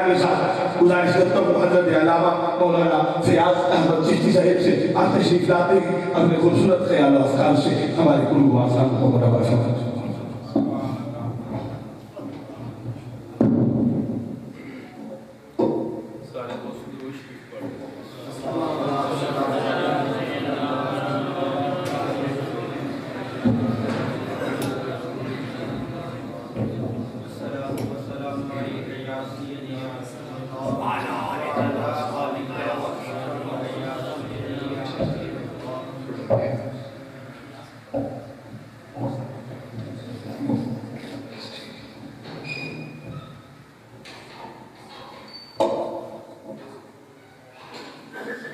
کے ساتھ گزارش کرتا ہوں حضرت علامہ مولانا فیاض احمد چشتی صاحب سے آپ تشریف لاتے ہیں اپنے خوبصورت خیال و افکار سے ہمارے قلوب و آسان کو منور فرمائیں.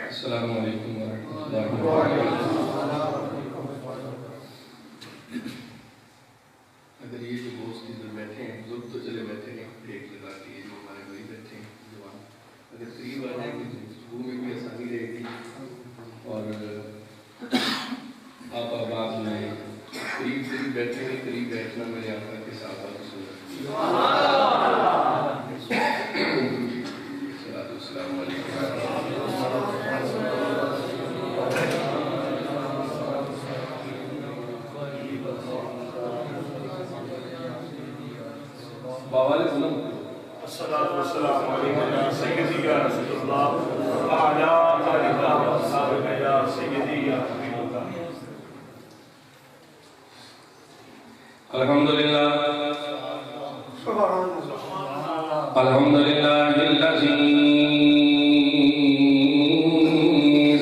السلام علیکم ورحمۃ اللہ وبرکاتہ. اگر یہ جو دوست ادھر بیٹھے ہیں بزرگ تو چلے بیٹھے ہیں ایک لگا کے یہ جو ہمارے بھائی بیٹھے ہیں جوان اگر قریب آ جائیں گے تو گفتگو میں بھی آسانی رہے گی اور آپ آباد میں قریب بیٹھیں گے. قریب بیٹھنا میرے آقا کے ساتھ آپ السلام علیکم. باوالِ ظلم الصلاة والسلام علیکم سیدی یا رسول اللہ وعلا آلہ و اصحابہ یا سیدی یا حبیب اللہ. الحمدللہ الحمدللہ الذی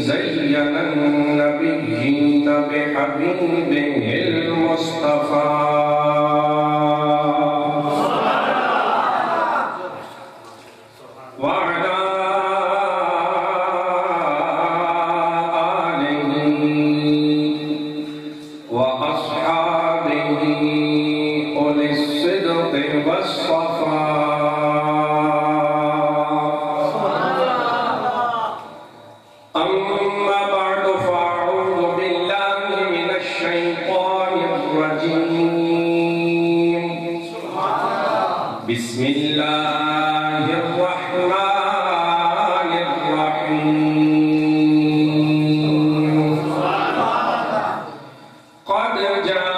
زین النبیین بحبیبہ المصطفیٰ بسم اللہ الرحمن الرحیم قد جاءکم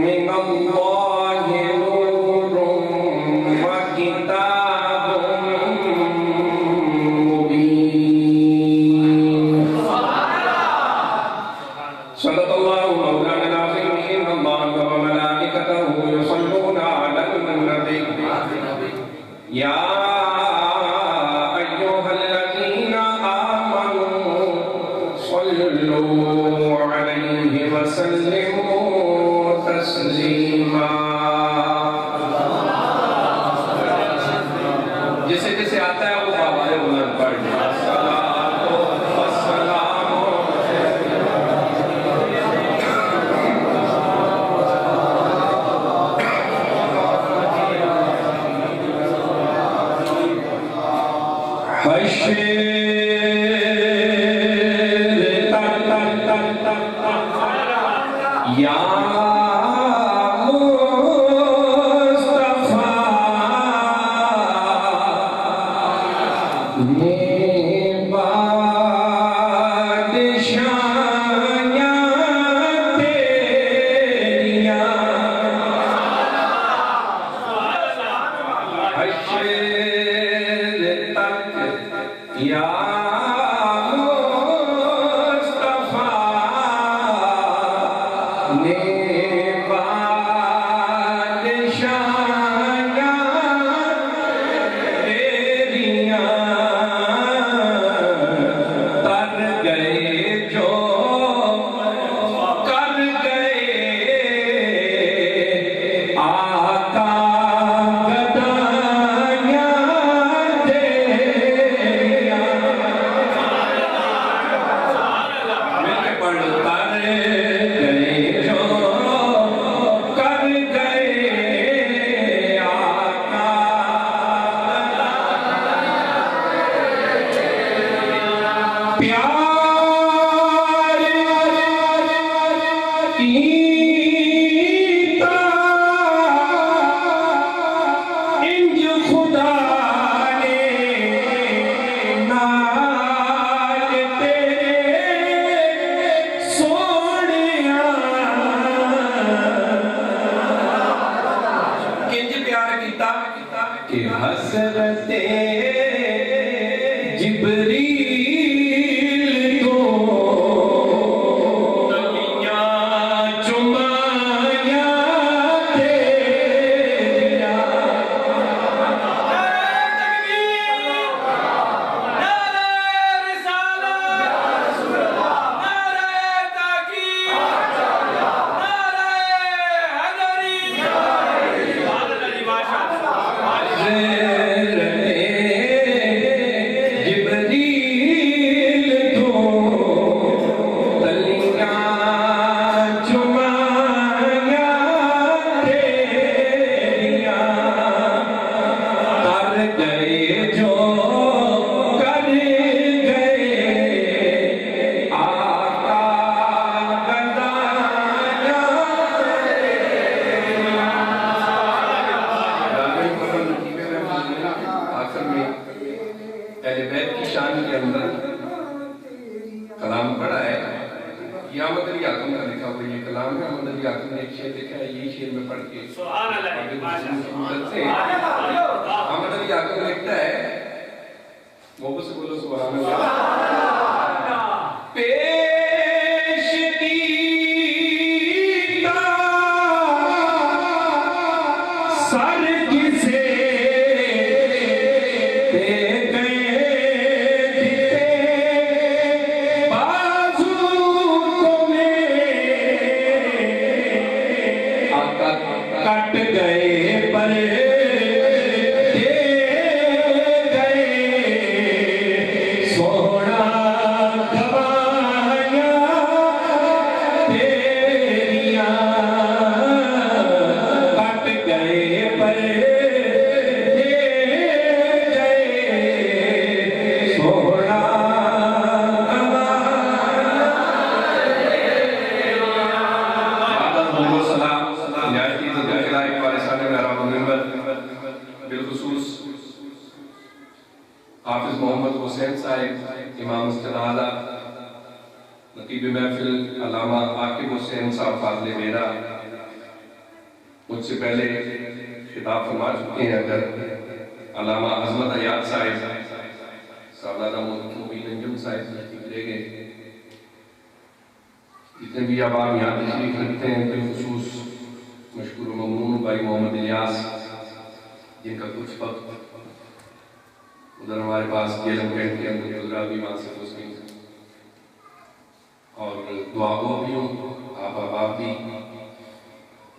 من اللہ نور وکتاب مبین. صدق اللہ مولانا العظیم. يصلون على النبي يا أيها الذين آمنوا صلوا عليه وسلموا تسليما. جسے جسے آتا ہے وہ باوالِ بلند پڑھ لیں. یا مصطفیٰ بادشاہیاں تیریاں حشر تک یا حسرت جبریل تو تلیاں چمایا تیریا مجھ سے پہلے خطاب فرما چکے ہیں اگر علامہ عظمت حیات صاحب سالانہ مبین انجم صاحب لے گئے جتنے بھی عوام یہاں تشریف رکھتے ہیں بالخصوص مشکور و ممنون بھائی محمد الیاس جن کا کچھ وقت ادھر ہمارے پاس گیلم کینٹ کے اندر گزرا بھی وہاں سے مسلم اور دعا گو بھی ہوں آپ بھی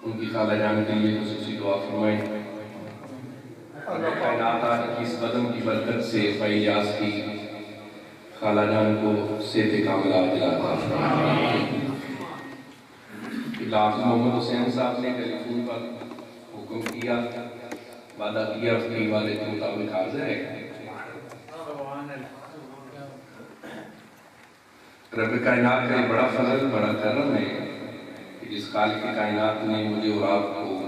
ان کی خالہ جان کے لیے خصوصی دعا فرمائیں کائنات کی اس قدم کی برکت سے بھائی الیاس کی خالہ جان کو صحت کاملہ دلاتا لافظ محمد حسین صاحب نے ٹیلی فون پر حکم کیا وعدہ کیا اس کے والے کے مطابق حاضر ہے رب کائنات کا یہ بڑا فضل بڑا کرم ہے کہ جس خالق کائنات نے مجھے اور آپ کو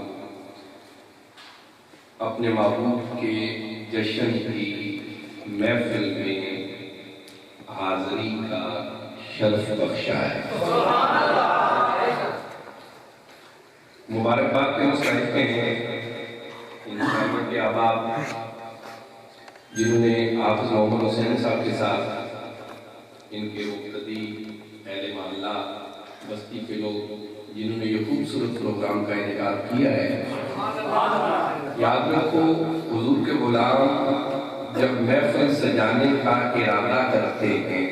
اپنے محبوب کے جشن کی محفل میں حاضری کا شرف بخشا ہے مبارکباد کے مستحق ہیں انسانوں کے احباب جنہوں نے حافظ محمد حسین صاحب کے ساتھ ان کے مقتدی اہل محلہ بستی کے لوگ جنہوں نے یہ خوبصورت پروگرام کا انعقاد کیا ہے یاد رکھو حضور کے غلام جب محفل سجانے کا ارادہ کرتے ہیں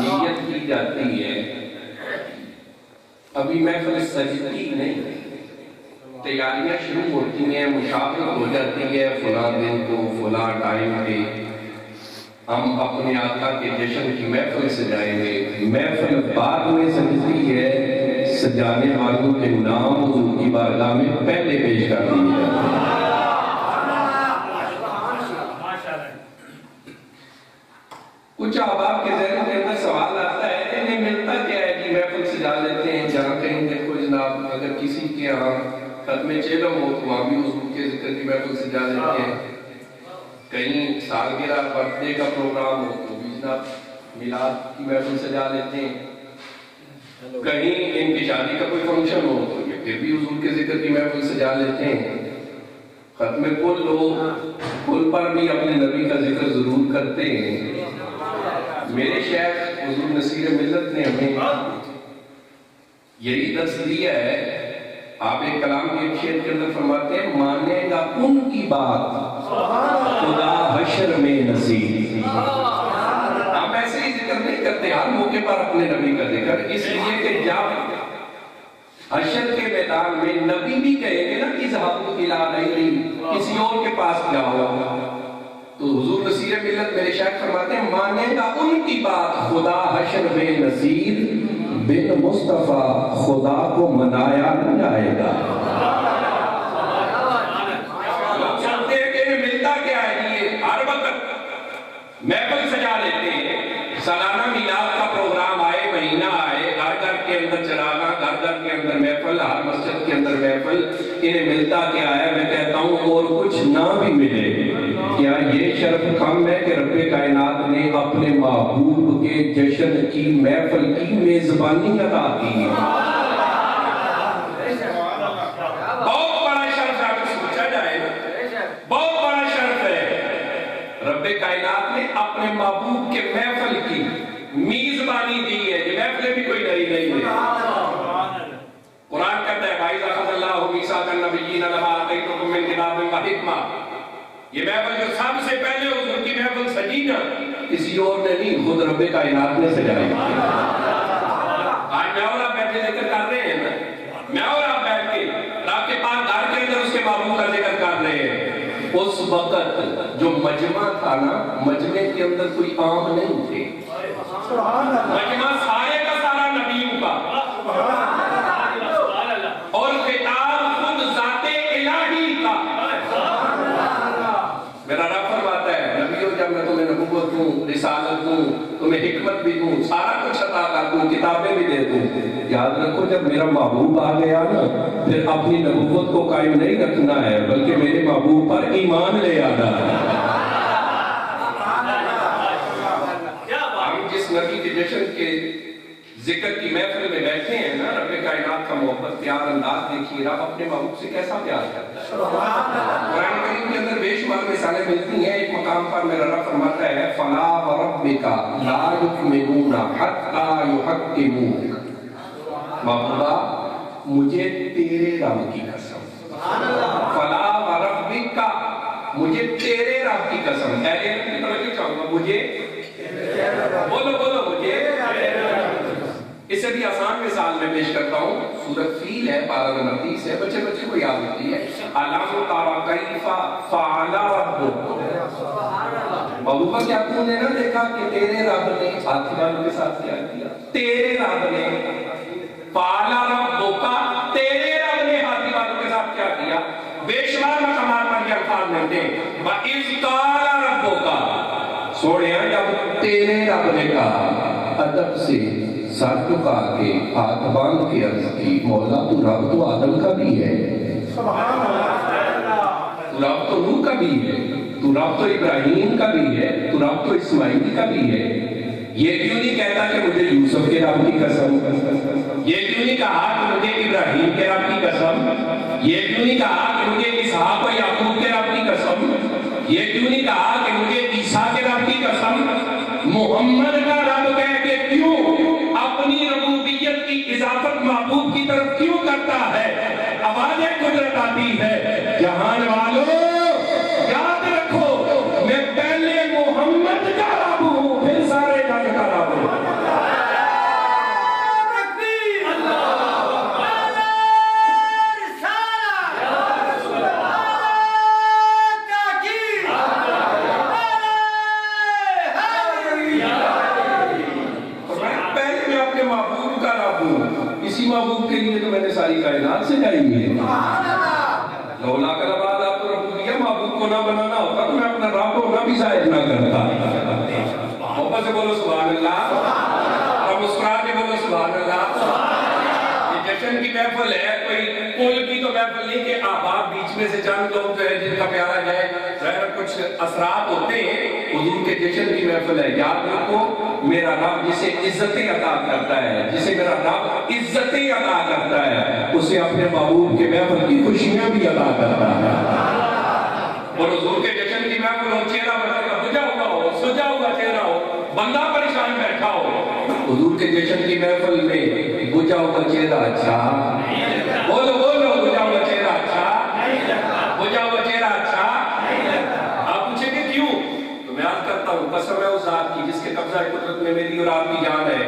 نیت کی جاتی ہے ابھی محفل سجتی نہیں تیاریاں شروع ہوتی ہیں مشاورت ہو جاتی ہے فلاں دن کو فلاں ٹائم پہ ہم اپنے آقا کے جشن کی محفل سجائیں گے محفل بعد میں سجتی ہے سجانے والوں کے نام حضور کی بارگاہ میں پہلے پیش کر دی ہے کچھ احباب کے ذہن کے اندر سوال آتا ہے انہیں ملتا کیا ہے کہ محفل سجا لیتے ہیں جہاں کہیں دیکھو جناب اگر کسی کے یہاں ختم چیلم ہو تو وہاں بھی حضور کے ذکر کی محفل سجا لیتے ہیں کہیں سالگرہ برتھڈے کا پروگرام ہو تو بھی جناب میلاد کی محفل سجا لیتے ہیں کہیں ان کی شادی کا کوئی فنکشن ہو تو یہ پھر بھی حضور کے ذکر کی محفل سجا لیتے ہیں ختم کل لوگ کل پر بھی اپنے نبی کا ذکر ضرور کرتے ہیں. میرے شیخ حضور نصیر ملت نے ہمیں یہی درس دیا ہے. آپ ایک کلام کے ایک شعر کے اندر فرماتے ہیں مانے گا ان کی بات خدا حشر میں نصیب. آپ ایسے ہی ذکر نہیں کرتے ہر موقع پر اپنے نبی کا ذکر، اس لیے کہ جب حشر کے میدان میں نبی بھی کہیں گے نا کہ اذهبوا الی غیری، کسی اور کے پاس جاؤ، تو حضور نصیر ملت میرے شیخ فرماتے ہیں مانے گا ان کی بات خدا حشر میں نصیر، بن مصطفیٰ خدا کو منایا نہ جائے گا. لوگ سنتے ہیں کہ ملتا کیا ہے، یہ ہر وقت محفل سجا لیتے ہیں، سالانہ میلاد کا پروگرام آئے، مہینہ آئے، گھر گھر کے اندر چلانا، گھر گھر کے اندر محفل، ہر مسجد کے اندر محفل. انہیں ملتا کیا ہے؟ میں کہتا ہوں اور کچھ نہ بھی ملے، کیا یہ شرف کم ہے کہ رب کائنات نے اپنے محبوب کے جشن کی محفل کی میزبانی عطا کی ہے؟ بہت بڑا شرف ہے، سوچا جائے بہت بڑا شرف ہے. رب کائنات نے اپنے محبوب کے محفل کی میزبانی دی ہے. یہ محفلیں بھی کوئی نئی نہیں ہے. قرآن کہتا ہے وَإِذْ أَخَذَ اللَّهُ مِيثَاقَ النَّبِيِّينَ لَمَا آتَيْتُكُم مِّن كِتَابٍ وَحِكْمَةٍ. یہ محفل جو سب سے پہلے حضور کی محفل سجی نا، کسی اور نے نہیں، خود رب کائنات نے سجائی. آج میں اور آپ بیٹھے ذکر کر رہے ہیں نا، میں اور آپ بیٹھ کے رب کے پاس گھر کے اندر اس کے محبوب کا ذکر کر رہے ہیں. اس وقت جو مجمع تھا نا، مجمع کے اندر کوئی عام نہیں تھے، مجمع سارے کا سارا نبیوں کا، اور خطاب خود ذات الہی کا. میرا رب فرماتا ہے نبیوں جب میں تمہیں نبوت دوں، رسالت دوں، تمہیں حکمت بھی دوں، سارا کچھ عطا کر دوں، کتابیں بھی دے دوں، یاد رکھو جب میرا محبوب آ گیا نا پھر اپنی نبوت کو قائم نہیں رکھنا ہے بلکہ میرے محبوب پر ایمان لے آنا ہے. ہم جس نبی کے جشن کے ذکر کی محفل میں بیٹھے ہیں نا، رب کائنات کا محبت پیار انداز دیکھیے، رب اپنے محبوب سے کیسا پیار کرتا ہے. قرآن کریم کے اندر بے شمار مثالیں ملتی ہیں. ایک مقام پر میرا رب فرماتا ہے فَلَا وَرَبِّكَ لَا يُؤْمِنُونَ حَتَّىٰ يُحَكِّمُوكَ. محبوبہ مجھے تیرے رب کی قسم، فَلَا وَرَبِّكَ مجھے تیرے رب کی قسم. اہلِ علم کی توجہ چاہوں گا، مجھے بولو بولو مجھے. اس سے بھی آسان مثال میں پیش کرتا ہوں. سورۃ فیل ہے، پارہ نمبر 30 ہے، بچے بچے کو یاد ہوتی ہے. أَلَمْ تَرَ كَيْفَ فَعَلَ رَبُّكَ. محبوبہ کیا تم نے نہ دیکھا کہ تیرے رب نے ہاتھی والوں کے ساتھ کیا کیا؟ تیرے رب نے فَعَلَ رَبُّكَ، تیرے رب نے ہاتھی والوں کے ساتھ کیا کیا؟ بے شمار مقامات پر یہ الفاظ ملتے ہیں. وَإِذْ قَالَ رَبُّكَ، سوڑیاں جب تیرے رب نے کہا، ادب سے سر جھکا کے ہاتھ باندھ کے عرض کی مولا تو رب تو آدم کا بھی ہے، تو رب تو نوح کا بھی ہے، تو رب تو ابراہیم کا بھی ہے، تو رب تو اسماعیل کا بھی ہے. یہ کیوں نہیں کہتا کہ مجھے یوسف کے رب کی قسم؟ یہ کیوں نہیں کہا کہ مجھے ابراہیم کے رب کی قسم؟ یہ کیوں نہیں کہا کہ مجھے اسحاق و یعقوب کے رب کی قسم؟ یہ کیوں نہیں کہا کہ مجھے عیسیٰ کے رب کی قسم؟ محمد کا رب کہہ کے کیوں اپنی ربوبیت کی اضافت محبوب کی طرف کیوں کرتا ہے؟ آواز قدرت آتی ہے جہان والوں یاد رکھو میں پہلے محمد کا رب ہوں پھر سارے جگ کا رب ہوں. محبوب کے لیے تو میں نے ساری کائنات سے جائی ہے. لولا کر بعد آپ کو ربوبیہ محبوب کو نہ بنانا ہوتا تو میں اپنا رب ہونا بھی ظاہر نہ کرتا. محبت سے بولو سبحان اللہ، اور مسکرا کے بولو سبحان اللہ. یہ جشن کی محفل ہے، کوئی کل کی تو محفل نہیں کہ آباد بیچ میں سے چند لوگ جو ہے جن کا پیارا جائے، ظاہر کچھ اثرات ہوتے ہیں. حضور کے جشن کی محفل ہے. یاد رکھو میرا رب جسے عزتیں عطا کرتا ہے، جسے میرا رب عزتیں عطا کرتا ہے، اسے اپنے محبوب کے محفل کی خوشیاں بھی عطا کرتا ہے. بندہ پریشان بیٹھا ہو، حضور کے جشن کی محفل میں بجھا ہوا چہرہ اچھا، بولو بولو، بجھا ہوا چہرہ اچھا، بجھا ہوا چہرہ اچھا. آپ پوچھیں گے کیوں؟ تو میں عرض کرتا ہوں، قسم ہے اس ذات کی جس کے قبضہ قدرت میں میری اور آپ کی جان ہے،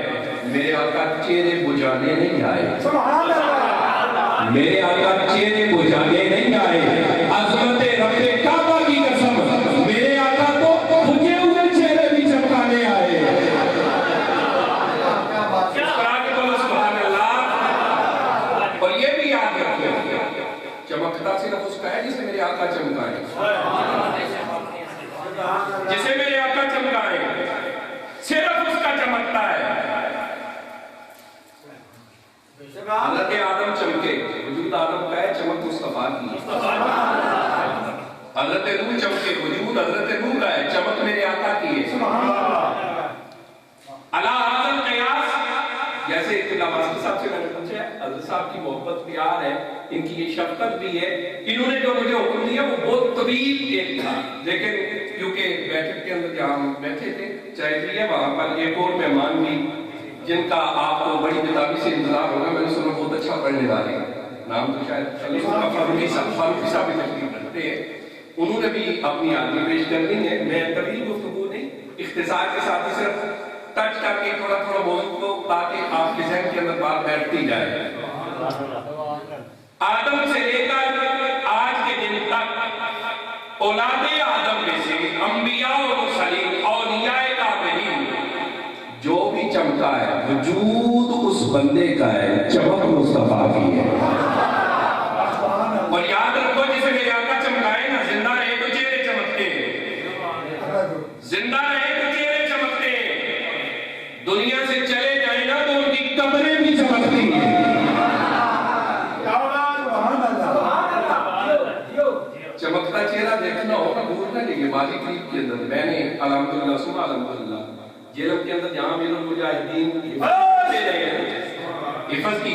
میرے آقا چہرے بجھانے نہیں آئے، میرے آقا چہرے بجھانے نہیں آئے. عظمت رب کعبہ کی قسم، میرے آقا تو بجھے ہوئے چہرے بھی چمکانے آئے. سبحان اللہ. اور یہ بھی یاد رکھو، چمکتا صرف اس کا ہے جسے میرے آقا چمکائے، جسے میرے آقا چمکائے، صرف اس کا چمکتا ہے. حضرت آدم چمکے، وجود آدم کا ہے، چمک مصطفیٰ کی. حضرت نوح چمکے، وجود حضرت نوح کا ہے، چمک میرے آقا کی ہے. علا حضرت قیاس، جیسے ابتدا ماسٹر صاحب سے میں نے پوچھا ہے، حضرت صاحب کی محبت پیار ہے، ان کی یہ شفقت بھی ہے. انہوں نے جو مجھے حکم دیا وہ بہت طویل ایک تھا، لیکن کیونکہ بیٹھک کے اندر جہاں ہم بیٹھے تھے چائے پیے، وہاں پر ایک اور مہمان بھی جن کا آپ کو بڑی بتابی سے انتظار ہوگا، میں نے سنا بہت اچھا پڑھنے والے ہیں، نام تو شاید فاروقی صاحب بھی تشریف رکھتے ہیں. انہوں نے بھی اپنی حاضری پیش کرنی ہے. میں طویل گفتگو نہیں، اختصار کے ساتھ ہی صرف ٹچ کر کے تھوڑا تھوڑا موضوع کو، تاکہ آپ کے ذہن کے اندر بات بیٹھتی جائے. آدم سے لے کر آج کے دن تک اولاد آدم میں سے انبیاء و مرسلین، اولیاء کاملین، جو بھی چمکا ہے وجود اس بندے کا ہے، چمک مصطفیٰ کی ہے. اور یاد رکھو جسے میرے آقا چمکائے نا، زندہ رہے تو چہرے چمکتے ہیں، زندہ رہے تو چہرے چمکتے ہیں. دنیا سے چلے جائیں نا تو ان کی قبریں بھی چمکتی ہیں. چمکتا چہرہ دیکھنا ہوگا، دور نہ لے ماضی قریب کے اندر میں نے الحمدللہ سبحان الحمدللہ جیلم کے اندر جہاں میرے مجاہدین حفظ کی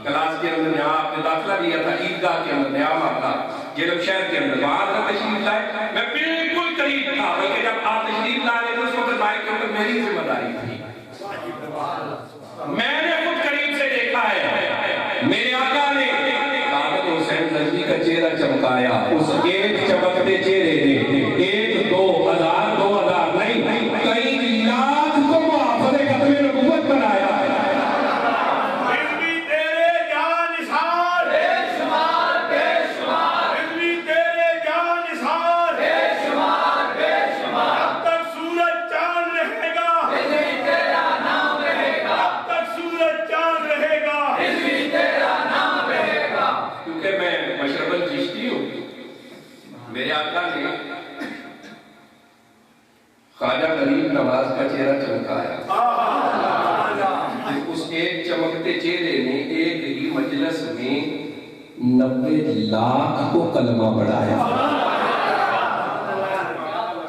کلاس کے اندر یہاں آپ نے داخلہ لیا تھا، عیدگاہ کے اندر نیا ماتا جیلم شہر کے اندر، وہاں کا تشریف لائے، میں بالکل قریب تھا، بلکہ جب آپ تشریف لائے تو اس وقت بھائی کے اوپر میری ذمہ داری تھی. میں نے خود قریب سے دیکھا ہے، میرے آقا نے قادر حسین نجمی کا چہرہ چمکایا. اس ایک چمکتے چہرے نے 1 2 ہزار 2000 نہیں کئی لاکھ کو محافظ ختم نبوت بنایا ہے. میرے آقا نے خواجہ غریب نواز کا چہرہ چمکایا. اس ایک چمکتے چہرے نے ایک ہی مجلس میں 90 لاکھ کو کلمہ پڑھایا.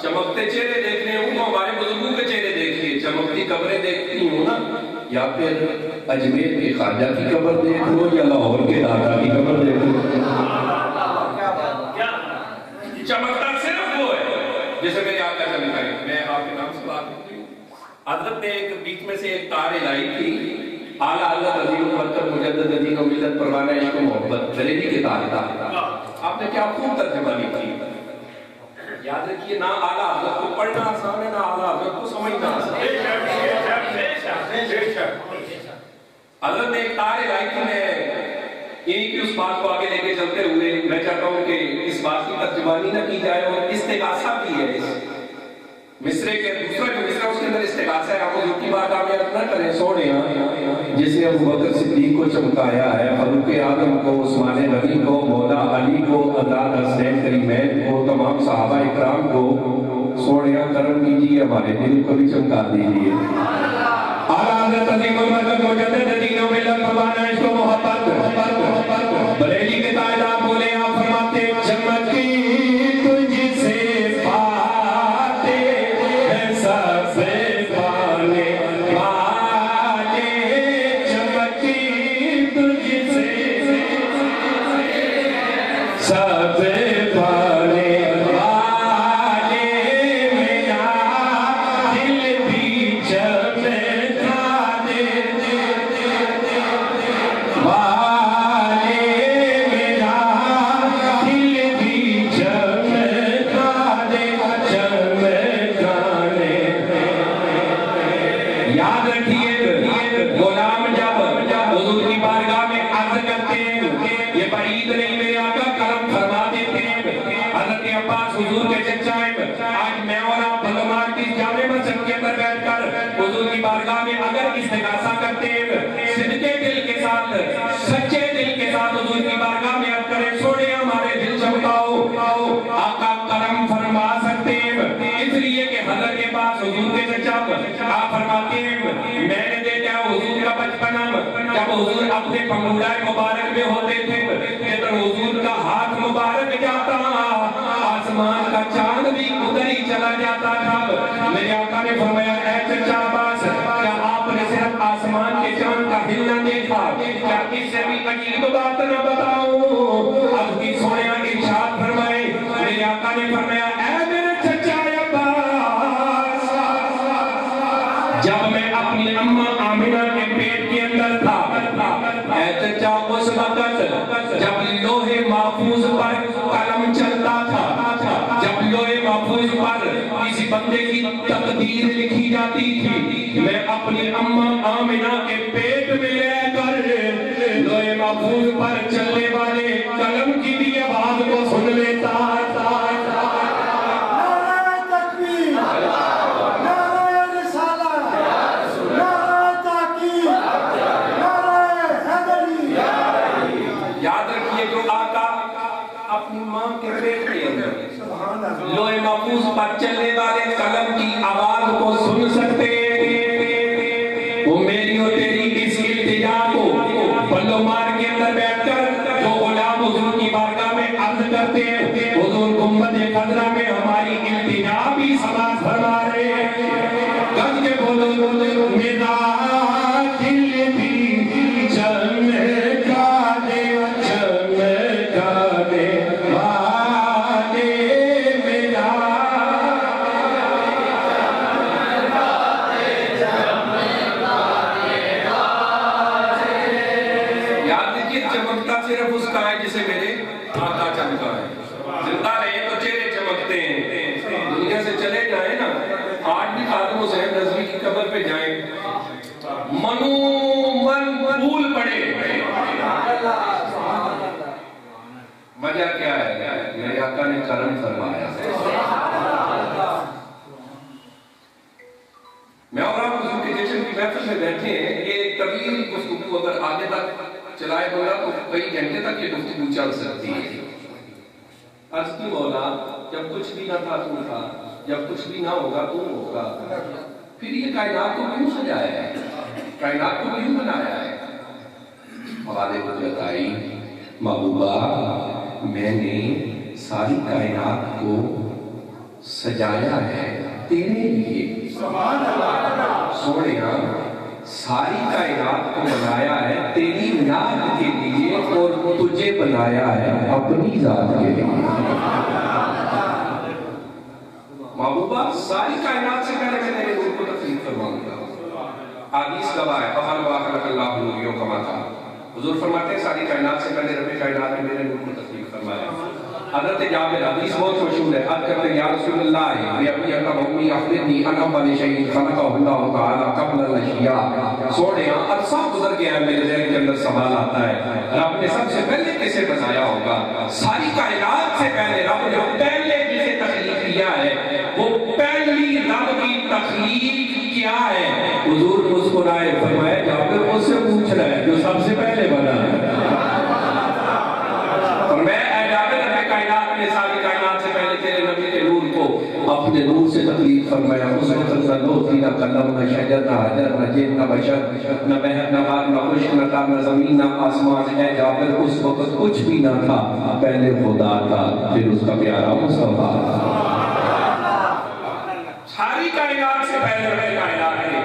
چمکتے چہرے دیکھنے ہوں تو ہمارے بزرگوں کے چہرے دیکھیے، چمکتی قبریں دیکھتی ہوں نا، یا پھر اجمیر کے خواجہ کی قبر دیکھ لو یا لاہور کے دادا کی قبر دیکھ لو. چمکتا صرف وہ ہے جیسے میرے آقا چمکائے. میں آپ کے نام سے بات کرتی ہوں. حضرت نے ایک بیچ میں سے ایک تار لائی تھی، اعلیٰ حضرت عظیم البرکت مجدد دین و ملت پروانہ عشق و محبت بریلی کے تار. آپ نے کیا خوب ترجمہ لی تھی. یاد رکھیے، نہ اعلیٰ حضرت کو پڑھنا آسان ہے، نہ اعلیٰ حضرت کو سمجھنا آسان ہے. حضرت نے ایک تار لائی تھی. میں یہی کہ اس بات کو آگے لے کے چلتے ہوئے میں چاہتا ہوں کہ اس بات کی ترجمانی نہ کی جائے، اور استغاثہ بھی ہے. اس مصرے کے دوسرا جو مصرہ اس کے اندر استغاثہ ہے. آپ حضور کی بات آپ یاد نہ کریں، سونے جس نے ابو بکر صدیق کو چمکایا ہے، فاروق اعظم کو، عثمان غنی کو، مولا علی کو، حضرات حسین کریمین کو، تمام صحابہ اکرام کو، سونے کرم کیجیے، ہمارے دل کو بھی چمکا دیجیے. اعلیٰ حضرت عظیم البرکت مجدد دین و ملت پروانہ عشق و محبت بریلی کے تائیدار بولے، آپ فرماتے چمکی تجھ سے پاتے سب پانے والے، چمکی تجھ سے سب پانے والے، میرا دل بھی یہ بعید نہیں، میرے آقا کرم فرما دیتے ہیں۔ حضرت عباس حضور کے چچا ہیں، آج میں اور آپ بلومار کی جامع مسجد کے اندر بیٹھ کر حضور کی بارگاہ میں اگر استغاثہ کرتے ہیں، صدقے دل کے ساتھ، سچے دل کے ساتھ حضور کی بارگاہ میں عرض کریں سونے ہمارے دل چمکاؤ، آقا کرم فرما سکتے ہیں۔ اس لیے کہ حضرت عباس حضور کے چچا آپ فرماتے ہیں میں نے دیکھا حضور کا بچپنا جب حضور اپنے پنگوڑائے مبارک میں ہوتے تھے کہ حضور کا ہاتھ مبارک جاتا آسمان کا چاند بھی ادھر ہی چلا جاتا تھا۔ میرے آقا نے فرمایا اے چچا عباس کیا آپ نے صرف آسمان کے چاند کا ہلنا دیکھا، کیا اس سے بھی عجیب بات نہ بتاؤں؟ اب کی سونے ارشاد فرمائے، میرے آقا نے فرمایا اے میرے چچا عباس جب میں اپنی اماں آمنہ کے پیٹ کے اندر تھا، اے چچا اس وقت جب لوح محفوظ پر قلم چلتا تھا، جب لوح محفوظ پر کسی بندے کی تقدیر لکھی جاتی تھی، میں اپنی اماں آمنہ کے پیٹ میں لے کر لوح محفوظ پر چلنے والے قلم کی بھی آواز کو سن لیتا تھا۔ اپنی ماں کے پیٹ کے اندر لوح محفوظ پر چلنے والے قلم کی آواز کو سن سکتے ہیں، وہ میری اور تیری اس التجا کو بلومار کے اندر بیٹھ کر جو غلام حضور کی بارگاہ میں عرض کرتے ہیں، حضور گنبد خضرا میں ہماری التجا بھی سماعت فرما رہے ہیں۔ گج کے بولو میرا دل بھی چمکا دے صرف اس کا ہے جسے میرے آقا چمکا ہے۔ زندہ رہے تو چہرے چمکتے ہیں، دنیا سے چلے جائیں نا، آج بھی خادم حسین رضوی کی قبر پہ جائیں من پھول پڑے، وجہ کیا ہے؟ میرے آقا نے کرم فرمایا۔ میں اور آپ حضور کے جشن کی محفل میں بیٹھے ہیں، یہ طویل گفتگو اگر آگے تک چلائے بولا تو کئی گھنٹے تک یہ گفتگو چل سکتی ہے۔ عرض کی مولا جب کچھ بھی نہ تھا تو تھا، جب کچھ بھی نہ ہوگا تو ہوگا، پھر یہ کائنات کو کیوں سجایا ہے، کائنات کو کیوں بنایا ہے؟ حوالے کو بتائی محبوبہ میں نے ساری کائنات کو سجایا ہے تیرے لیے، سوڑیاں ساری کائنات کو بنایا ہے تیری یاد کے لیے اور تجھے بنایا ہے اپنی ذات کے لیے۔ محبوبہ ساری کائنات سے پہلے میں تیرے نور کو تخلیق فرماؤں گا۔ حدیث گواہ ہے فَمَنْ وَخَلَقَ اللَّهُ نُورِهُ كَمَا قَالَ، حضور فرماتے ہیں ساری کائنات سے پہلے رب کائنات نے میرے نور کو تخلیق فرمایا۔ حضرت جابر حدیث بہت مشہور ہے، عرض کرتے یا رسول اللہ یا ابی اکرم امی اخبرنی ان اول شیء خلقہ اللہ تعالی قبل الاشیاء، سوڑے عرصہ گزر گیا ہے میرے ذہن کے اندر سوال آتا ہے رب نے سب سے پہلے کیسے بنایا ہوگا؟ ساری کائنات سے پہلے رب نے پہلے جسے تخلیق کیا ہے وہ پہلی رب کی تخلیق کیا ہے؟ حضور مسکرائے فرمایا جابر اس سے پوچھ رہا ہے جو سب سے پہلے بنا ہے۔ اور میں کائنات نے ساری کائنات سے پہلے تیرے نبی کے نور کو اپنے نور سے تخلیق فرمایا۔ اس وقت نہ لوح تھی، نہ قلم، نہ شجر، نہ حجر، نہ جن، نہ بشر، نہ بحر، نہ بار، نہ خشک، نہ تار، نہ زمین، نہ آسمان۔ اے جابر اس وقت کچھ بھی نہ تھا، پہلے خدا تھا، پھر اس کا پیارا مصطفیٰ تھا۔ ساری کائنات سے پہلے رب کائنات نے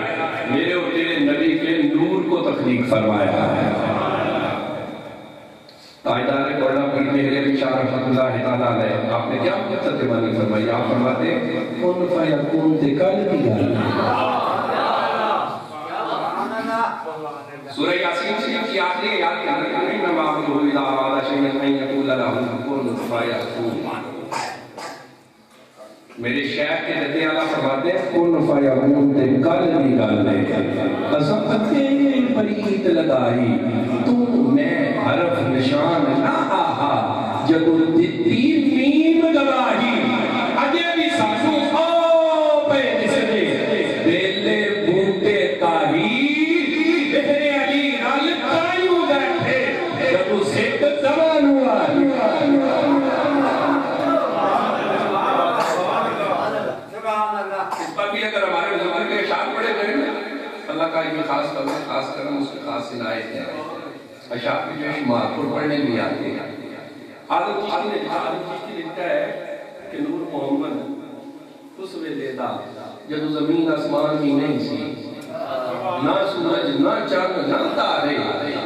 میرے اور تیرے نبی کے نور کو تخلیق فرمایا ہے۔ تاجدار کوڑا پیر میرے بشار رحمت اللہ تعالیٰ علیہ آپ نے کیا ترجمانی فرمائی؟ آپ فرماتے کن فیکون سے کل کی گل۔ سورہ یاسین شریف کی آخری یاد کرنے انما امرہ اذا اراد شیئا ان یقول لہ کن فیکون۔ میرے شیخ کے جدی اعلیٰ فرماتے ہیں کن فیکون سے کل کی گل، قسم اتے پریت لگائی تو میں حرف نشان نہ خاص کرم اس کے خاص عنایت ہے. اشعار میں جو شمار پر پڑھنے بھی آتے ہیں. آدم چیشتی لکھتا ہے کہ نور محمد اس ویلے دا جدو زمین آسمان بھی نہیں سی، نہ سورج نہ چاند نہ تارے،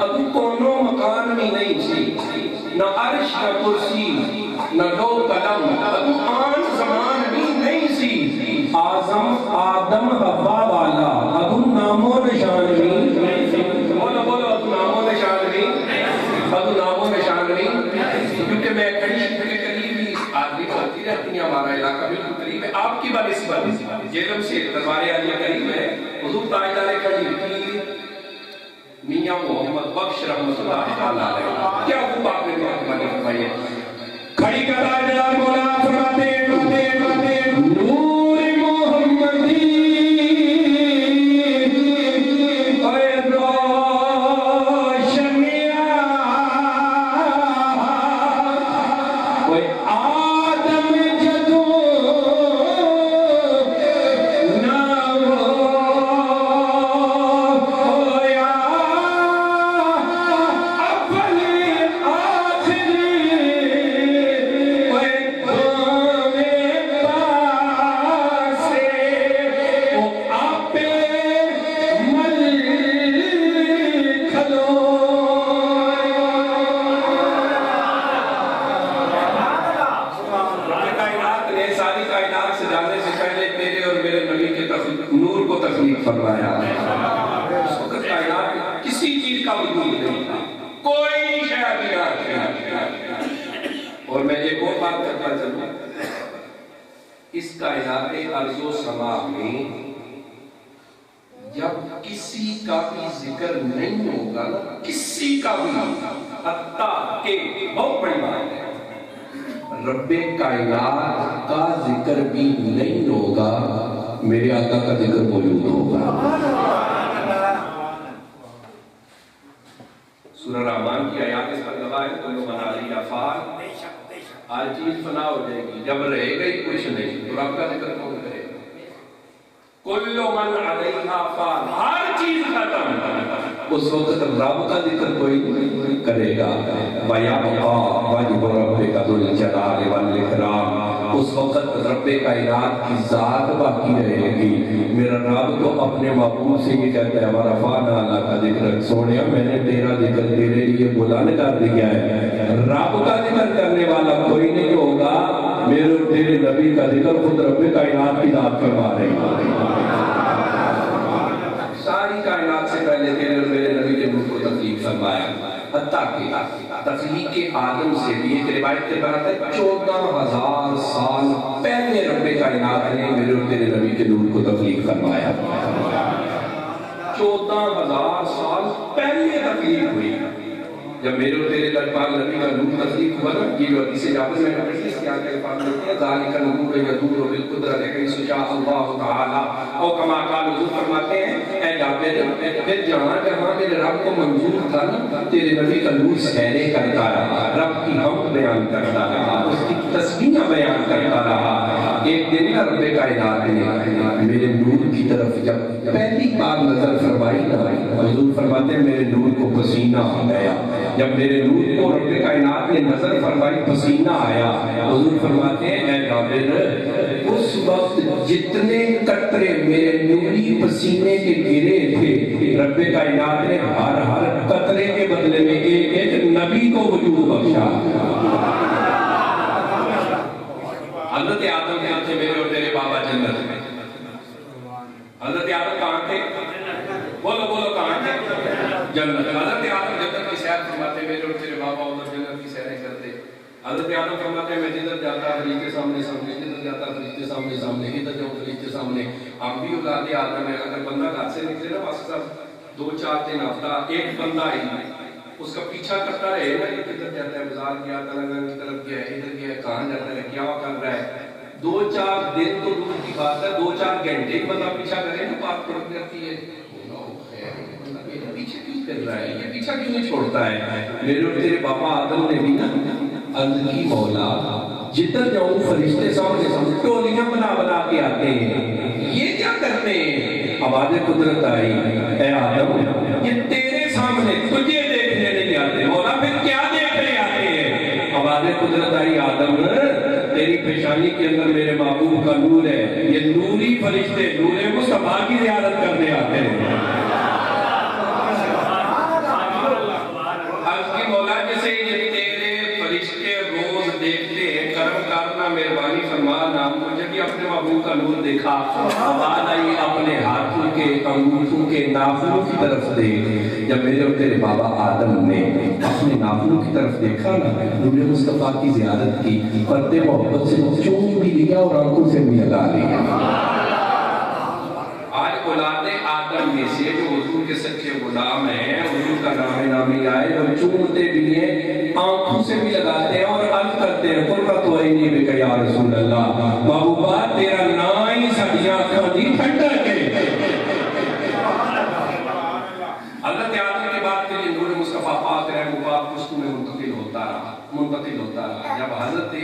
ابو کونو مکان بھی نہیں سی، نہ عرش نہ کرسی نہ دو قلم، ابو آن زمان بھی نہیں سی، آدم حوا والا ابو نامو نشان بھی، بولو بولو ابو نامو نشان بھی، ابو نامو نشان بھی. کیونکہ میں کھڑی کے قریب ہی آدمی ہوتی رہتی ہیں، ہمارا علاقہ بالکل قریب ہے. آپ کی بنسبت جیلم سے دربار عالیہ قریب ہے. حضور تاجدار کھڑی میاں محمد بخش رحمت اللہ علیہ کیا وہ باپ نے محمد فرمائی ہے. کھڑی کا تاجدار مولا فرماتے نور محمدی فرمایا. اس وقت کائنات میں کسی چیز کا وجود نہیں تھا، کوئی شاید نہیں. اور میں ایک اور بات کرتا چلوں، اس کائنات ارض و سما میں جب کسی کا بھی ذکر نہیں ہوگا نا، کسی کا بھی، حتیٰ کہ بہت بڑی بات ہے رب کائنات کا ذکر بھی نہیں ہوگا، میرے آقا کا ذکر موجود ہوگا. سورہ رحمان کی آیات اس پر گواہ ہے. کل من علیہا فان، ہر چیز فنا ہو جائے گی، جب رہے گا ہی کچھ نہیں تو رب کا ذکر کون کرے گا. کل من علیہا فان، ہر چیز ختم، اس وقت رب کا ذکر کوئی نہیں کرے گا. وَيَبْقَى وَجْهُ رَبِّكَ ذُو الْجَلَالِ وَالْإِكْرَامِ، اس وقت رب کائنات کی ذات باقی رہے گی. میرا رب تو اپنے محبوب سے یہ کہتا ہے وَرَفَعْنَا لَكَ ذِكْرَكَ، سونیا میں نے تیرا ذکر تیرے لیے بلند کر دیا ہے. رب کا ذکر کرنے والا کوئی نہیں ہوگا، میرے تیرے نبی کا ذکر خود رب کائنات کی ذات فرما رہے گی. ساری کائنات سے پہلے تیرے اور میرے نبی کے نور کو تخلیق فرمایا. حتیٰ کہ تخلیق آدم سے بھی ایک روایت کے بعد ہے 14,000 سال پہلے رب کائنات نے میرے اور تیرے نبی کے نور کو تخلیق فرمایا. 14,000 سال پہلے تخلیق ہوئی. جب میرے اور تیرے دربار نبی کا نور تخلیق ہوا نا، یہ جو حدیث جابر میں پڑھی اس کے آگے الفاظ ملتے ہیں ذالک النور یدور بالقدرۃ حیث شاء اللہ تعالی، اور کما قال حضور فرماتے ہیں اے جابر پھر جہاں جہاں میرے رب کو منظور تھا نا، تیرے نبی کا نور سیرے کرتا رہا، رب کی حمد بیان کرتا رہا، اس کی تسبیح بیان کرتا رہا. ایک دن نا رب کائنات نے میرے نور کی طرف جب پہلی بار نظر فرمائی نا، حضور فرماتے ہیں میرے نور کو پسینہ آ گیا. جب میرے نور کو رب کائنات نے نظر فرمائی پسینہ آیا. حضور فرماتے ہیں اے جابر اس وقت جتنے قطرے میرے نوری پسینے کے گرے تھے، رب کائنات نے ہر قطرے کے بدلے میں ایک ایک نبی کو وجود بخشا. حضرت آدم کہاں تھے میرے اور تیرے بابا جنت میں؟ حضرت آدم کہاں تھے؟ بولو بولو کہاں تھے؟ جنت. حضرت آدم جنت کی سیر فرماتے میرے اور تیرے بابا ادھر جنت کی سیریں کرتے. حضرت آدم فرماتے ہیں میں جدھر جاتا فرشتے سامنے سامنے، جدھر جاتا فرشتے سامنے سامنے، ادھر جاؤں فرشتے سامنے. ہم بھی اولاد آدم ہیں. اگر بندہ گھر سے نکلے نا بس صاحب 2-4 دن ہفتہ ایک بندہ ہی اس کا پیچھا کرتا رہے نا، یہ کدھر جاتا ہے بازار گیا، تلنگانہ کی طرف گیا، ادھر گیا، کہاں جاتا ہے، کیا کر رہا ہے. 2-4 دن تو دور کی بات ہے، 2-4 گھنٹے بندہ پیچھا کرے نا بات پڑک جاتی ہے. پیچھے کیوں کر رہا ہے، یہ پیچھا کیوں نہیں چھوڑتا ہے. میرے اور تیرے باپا آدم نے بھی نا عرض کی مولا جدھر جاؤں فرشتے سامنے سامنے ٹولیاں بنا بنا کے آتے ہیں، یہ کیا کرتے ہیں؟ آواز قدرت آئی، اے آدم یہ تیرے سامنے تجھے دیکھنے نہیں آتے، مولا پھر کیا دیکھنے آتے ہیں؟ آواز قدرت آئی، آدم تیری پیشانی کے اندر میرے محبوب کا نور ہے، یہ نوری فرشتے نور مصطفیٰ کی زیارت کرنے آتے ہیں۔ عرض کی مولا جیسے یہ تیرے فرشتے روز دیکھتے ہیں، کرم کرنا مہربانی فرمانا، مجھے بھی اپنے محبوب کا نور دیکھا، آواز آئی اپنے ہاتھوں کے انگوٹھوں کے ناخنوں کی طرف دیکھ۔ جب میرے اور تیرے بابا آدم نے اپنے ناخنوں کی طرف دیکھا نا، نور مصطفیٰ کی زیارت کی، پردے محبت سے چوم بھی لیا اور آنکھوں سے بھی لگا لیا۔ آج اولاد آدم میں سے جو حضور کے سچے غلام ہیں، حضور کا نام نامی آئے، وہ چومتے بھی ہیں، آنکھوں سے بھی لگاتے ہیں اور عرض کرتے ہیں قرۃ عینی بک یا رسول اللہ، محبوبہ تیرا نائی ساڈیاں اکھاں دی ٹھنڈک ہے۔ حضرت آدم کے بعد پھر نور مصطفیٰ پاک رحم پاک پشتوں میں منتقل ہوتا رہا۔ جب حضرت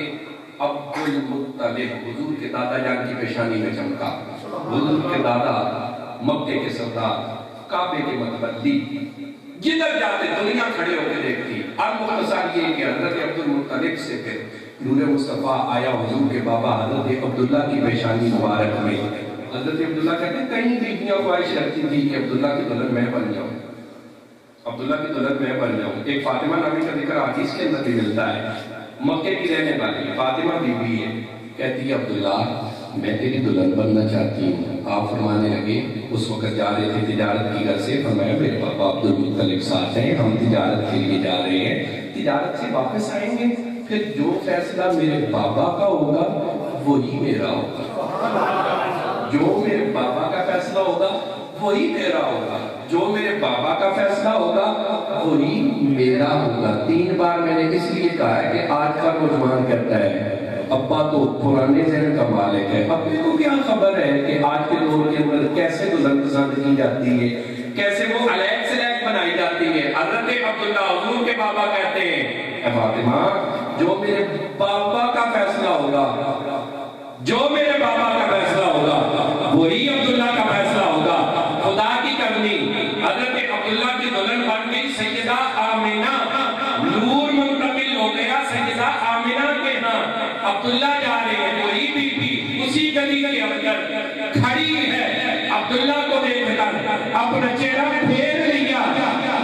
عبد المطلب حضور کے دادا جان کی پیشانی میں چمکا، حضور کے دادا مکے کے سردار کعبے کے متولی جدھر جاتے دنیا کھڑے ہو کے دیکھتی، اب مختصر یہ کہ حضرت عبد المطلب سے پھر نور مصطفیٰ آیا حضور کے بابا حضرت عبداللہ کی پیشانی مبارک میں۔ حضرت عبداللہ کہتے ہیں کہیں بیٹیاں خواہش رکھتی تھی کہ عبداللہ کی دلہن میں بن جاؤں، عبداللہ کی دولت میں بن جاؤں۔ ایک فاطمہ نامی کا ذکر حدیث کے اندر بھی ملتا ہے، مکے کی رہنے والی فاطمہ بی بی ہے، کہتی ہے عبداللہ میں تیری دلہن بننا چاہتی ہوں۔ آپ فرمانے لگے، اس وقت جا رہے تھے تجارت کی گھر سے، فرمایا میرے پاپا عبد المطلب ساتھ ہیں، ہم تجارت کے لیے جا رہے ہیں، تجارت سے واپس آئیں گے، پھر جو فیصلہ میرے بابا کا ہوگا وہی میرا ہوگا، جو میرے بابا کا فیصلہ ہوگا وہی میرا ہوگا، جو میرے بابا کا فیصلہ ہوگا وہی میرا ہوگا۔ 3 بار میں نے اس لیے کہا ہے کہ آج کا نوجوان کہتا ہے ابا تو پرانے ذہن کا مالک ہے، ابے کو کیا خبر ہے کہ آج کے دور کے اندر کیسے دلہن پسند کی جاتی ہے، کیسے وہ الیک سے لیک بنائی جاتی ہے۔ حضرت عبداللہ حضور کے بابا کہتے ہیں اے فاطمہ جو میرے بابا کا فیصلہ ہوگا، جو میرے بابا کا فیصلہ ہوگا وہی عبداللہ کا فیصلہ ہوگا۔ خدا کی کرنی حضرت عبداللہ کی دلہن بن گئی سیدہ آمینہ، نور منتقل ہو گیا سیدہ آمینہ کے ہاں۔ عبداللہ جا رہے ہیں، وہی بی بی اسی گلی کے اندر کھڑی ہے، عبداللہ کو دیکھ کر اپنا چہرہ پھیر لیا۔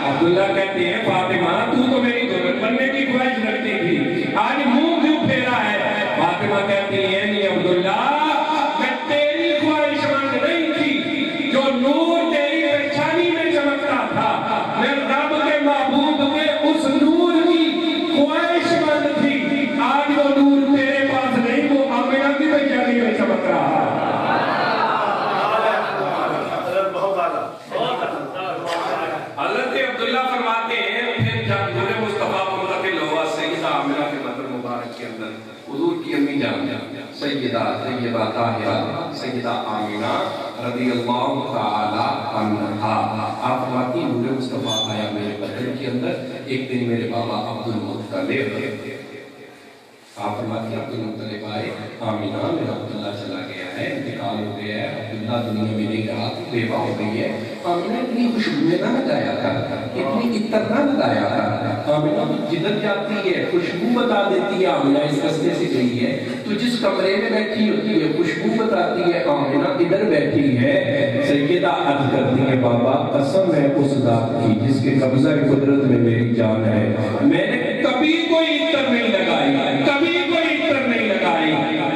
عبداللہ کہتے ہیں فاطمہ تو میری دلہن بننے کی خواہش رکھتی تھی، آج منہ کیوں پھیرا ہے؟ فاطمہ کہتی ہے نہیں عبداللہ میں تیری خواہش مند نہیں تھی، جو نور تیری پیشانی میں چمکتا تھا میں رب کے محبوب کے اس نور کی خواہش مند تھی، آج وہ نور تیرے پاس نہیں، وہ آمینہ کی پیشانی میں چمک رہا ہے۔ حضرت عبداللہ فرماتے ہیں پھر جب نور مصطفیٰ منتقل ہوا سیدہ آمینہ کے مدر مبارک کے اندر، حضور کی امی جان سیدہ طاہرہ سیدہ آمینہ رضی اللہ تعالی عنہا، آپ فرماتی نور مصطفیٰ آیا میرے بدن کے اندر۔ ایک دن میرے بابا عبد المطلب، آپ فرماتی عبد المطلب آئے، آمینہ میرا عبداللہ چلا گیا ہے، انتقال ہو گیا ہے، عبداللہ دنیا میں نہیں رہا، بیوہ ہو گئی ہے۔ آمینہ اتنی خوشبو میں نہ لگایا تھا، اتنی عطر نہ لگایا تھا، آمینہ جدھر جاتی ہے خوشبو بتا دیتی ہے، آمینہ اس رستے سے گئی ہے، تو جس کمرے میں بیٹھی ہوتی ہے خوشبو بتاتی ہے آمینہ ادھر بیٹھی ہے۔ سیدہ عرض کرتی ہے بابا قسم ہے اس ذات کی جس کے قبضہ قدرت میں میری جان ہے، میں نے کبھی کوئی عطر نہیں لگائی، کبھی کوئی عطر نہیں لگائی،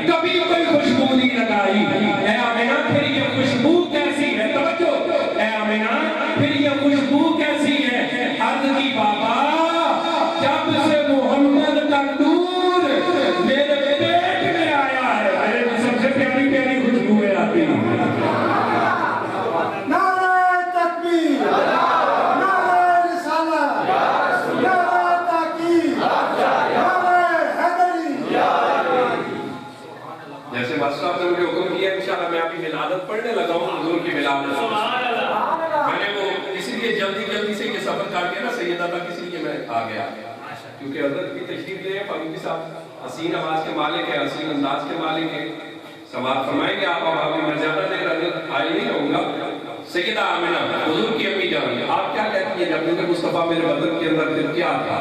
کبھی کوئی خوشبو نہیں لگائی۔ اے آمینہ پھر یہ خوشبو کیسی ہے؟ توجہ، اے آمینہ پھر یہ خوشبو کیسی ہے؟ عرض کی بابا جب سے محمد کا نور میرے پیٹ میں آیا ہے، میرے سب سے پیاری پیاری خوشبوئیں آتی ہیں۔ نعرہ تکبیر، نعرہ رسالت، نعرہ تحقیق، نعرہ حیدری۔ جیسے بادشاہ صاحب نے مجھے حکم کیا انشاءاللہ میں ابھی ولادت پڑھنے لگا ہوں، حضور کی ولادت۔ میں نے وہ اسی لیے جلدی سے یہ سفر کر کے نا سیدہ تک اس لیے میں آ گیا، کیونکہ حضرت کی تشریف لے ہیں فاروقی صاحب حسین آواز کے مالک ہیں، حسین انداز کے مالک ہیں، سماعت فرمائیں گے آپ، اور ابھی میں زیادہ دیر آئے نہیں رہوں گا۔ سیدہ آمنہ حضور کی امی جان آپ کیا کہتی ہیں جب نور مصطفیٰ میرے بدن کے اندر پھر کیا تھا؟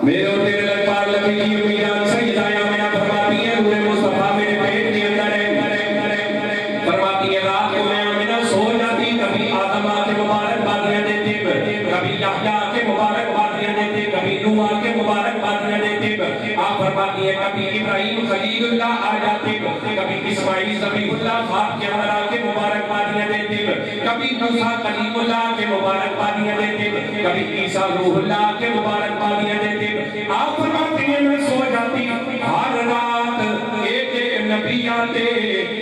میرے اور تیرے لگپار لبی کی امی جان سیدہ آمنہ فرماتی ہیں نور مصطفیٰ میرے پیٹ کے اندر ہے، فرماتی ہے رات کو میں آمنہ سو جاتی، کبھی آدم آ کے مبارک بادیاں دیتے، کبھی یحییٰ آ کے مبارک بادیاں دیتے، کبھی نوح آ کے مبارک بادیاں دیتے، آپ فرماتی ہے کبھی ابراہیم خلیل اللہ آ جاتے، کبھی اسماعیل ذبیح اللہ خواب کے اندر آ کے مبارک بادیاں دیتے، کبھی موسیٰ کلیم اللہ کے مبارک بادیاں دیتے، کبھی عیسیٰ روح اللہ کے مبارک بادیاں دیتے۔ آپ فرماتی ہیں میں سو جاتی، ہر رات ایک ایک نبی آتے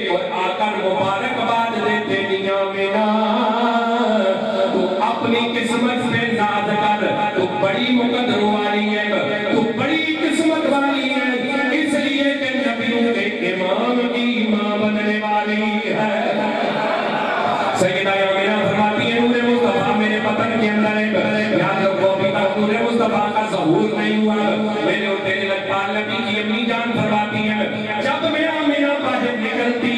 اور آ کر مبارک باد دیتے، میاں مینا تو اپنی قسمت پہ ناز کر، تو بڑی مقدر والی ہے، تو بڑی قسمت والی ہے، اس لیے کہ نبیوں کے امام کی ماں بننے والی ہے۔ سیدہ آمنہ فرماتی ہے نور مصطفیٰ میرے بدن کے اندر ہے، یاد رکھو ابھی تک نور مصطفیٰ کا ظہور نہیں ہوا، میرے اور تیرے لگپار نبی کی امی جان فرماتی ہے جب میں آمنہ باہر نکلتی،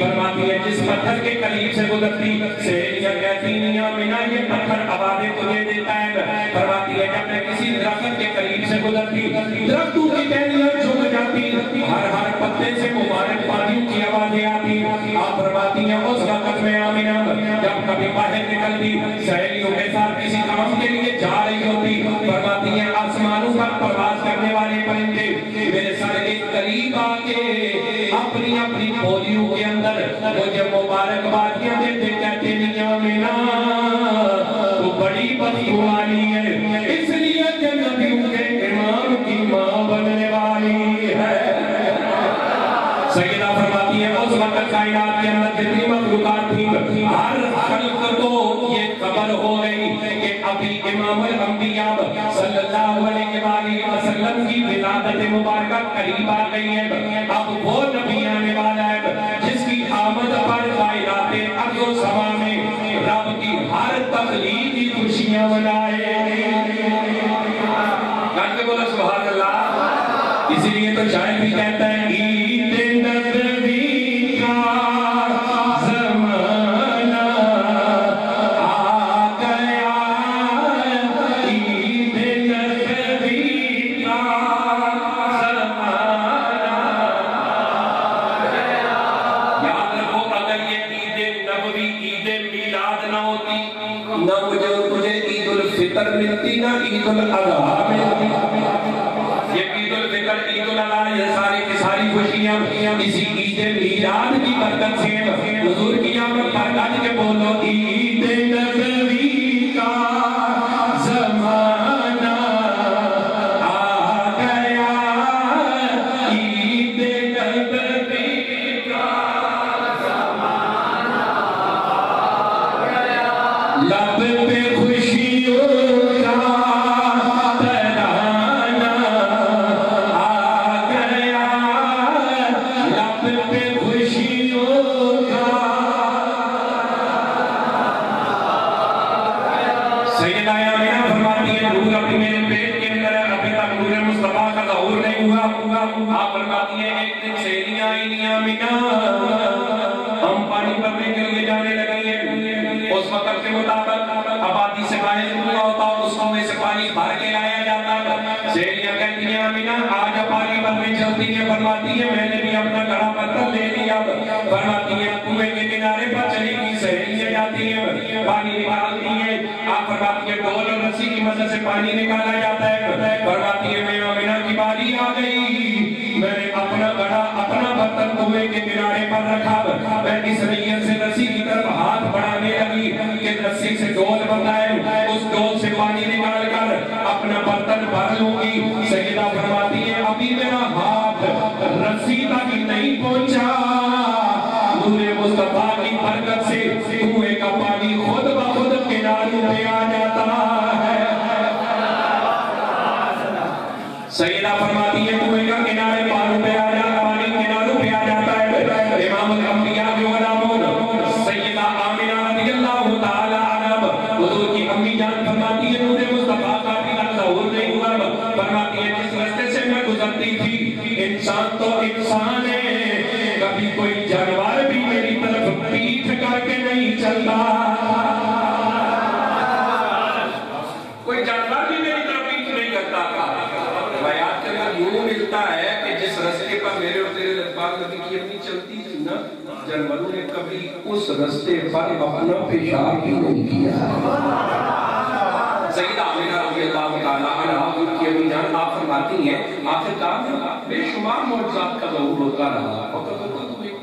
فرماتی ہے جس پتھر کے قریب سے گزرتی، سہیلیاں کہتی ہیں آمنہ یہ پتھر آوازیں تجھے دیتا ہے، فرماتی ہے جب میں کسی درخت کے قریب سے گزرتی، درختوں کی ٹہنیاں جھک جاتی، ہر پتے سے مبارک بادیوں کی آوازیں آتی، آپ فرماتی ہیں اس وقت میں آمنہ جب کبھی باہر نکلتی، سہیلیوں کے ساتھ کسی کام کے لیے جا رہی ہوتی، فرماتی ہیں آسمانوں پر پرواز کرنے والے پرندے میرے سر کے قریب آ کے اپنی اپنی پولیوں کے اندر مجھے مبارک بادیاں دیتے، کہتے نہیں آمنہ تو بڑی بدبو والی ہے، اس لیے کہ نبیوں کے امام کی ماں بننے والی ہے۔ سیدہ فرماتی ہے اس وقت کائنات کے اندر جتنی مخلوقات تھی، ہر خلق کو یہ خبر ہو گئی کہ ابھی امام الانبیاء صلی اللہ علیہ وآلہ وسلم کی ولادت مبارکہ قریب آ گئی ہے، اب وہ نبی آنے والا ہے جس کی آمد پر کائنات ارض و سما میں رب کی ہر تخلیق کی خوشیاں منائے۔ کہتے بولا سبحان اللہ، اسی لیے تو شاعر بھی کہتا ہے عید نبوی کا زمانہ آ گیا، عید نبوی کا زمانہ آ گیا۔ یاد رکھو اگر یہ عید نبوی عید میلاد نہ ہوتی، نہ مجھے عید الفطر ملتی، نہ عید الاضحیٰ ملتی۔ یہ عید الفطر عید الاضحیٰ یہ ساری کی ساری خوشیاں اسی عید میلاد کی برکت سے، حضور کی آمد پر گج کے بولو عید نبوی کا زمانہ آ گیا، عید نبوی کا زمانہ آ گیا، لب پہ خوشیوں کا ترانہ آ گیا، لب پہ خوشیوں کا۔ سیدہ آمنہ فرماتی ہے نور ابھی میرے پیٹ کے اندر ہے، ابھی تک نور مصطفیٰ کا ظہور نہیں ہوا۔ آپ فرماتی ہیں ایک دن سہیلیاں آئیں آمنہ ہم پانی بھرنے کے لیے جانے لگی ہیں، اس وقت کے مطابق آبادی سے باہر ہوا ہوتا، اس کنویں سے پانی بھر کے لایا جاتا۔ سہیلیاں کہتی ہیں آمنہ آج پانی بھرنے چلتی ہیں، فرماتی ہیں میں نے بھی اپنا گھڑا برتن لے لیا، فرماتی ہیں کنویں کے کنارے پر چلی گئی، سہیلیاں جاتی ہیں پانی نکالتی ہیں، آپ فرماتی ہیں ڈول اور رسی کی مدد سے پانی نکالا جاتا ہے، فرماتی ہے میں آمنہ کی باری آ گئی، میں نے اپنا گھڑا اپنا برتن کنویں کے کنارے پر رکھا، میں اس نیت سے رسی کی طرف ہاتھ بڑھانے لگی کہ رسی سے ڈول بنائے، اس ڈول سے پانی نکال کر اپنا برتن بھر لوں گی۔ سیدہ فرماتی ہے ابھی میرا ہاتھ رسی تک نہیں پہنچا، نور مصطفیٰ کی برکت سے کنویں کا پانی خود بخود کناروں پہ آ جاتا ہے۔ سیدہ فرماتی ہے کنویں کا کنارے پانوں پہ آ جاتا، پانی کناروں پہ آ جاتا ہے۔ امام الانبیاء کے غلامون سیدہ آمنہ رضی اللہ تعالی عنہا حضور کی امی جان فرماتی ہے نور مصطفیٰ کا بھی ظہور نہیں ہوا، فرماتی ہے جس راستے سے میں گزرتی تھی انسان تو انسان ہے، کبھی کوئی جانور بھی میری طرف پیٹھ کر کے نہیں چلتا۔ سوچتا ہے کہ جس رستے پر میرے اور تیرے پاک نبی کی اپنی چلتی تھی نا، جانوروں نے کبھی اس رستے پر اپنا پیشاب بھی نہیں کیا۔ سیدہ آمینہ رضی اللہ تعالیٰ عنہ ان کی امی جان آپ فرماتی ہیں آخرکار بے شمار معجزات کا ظہور ہوتا رہا،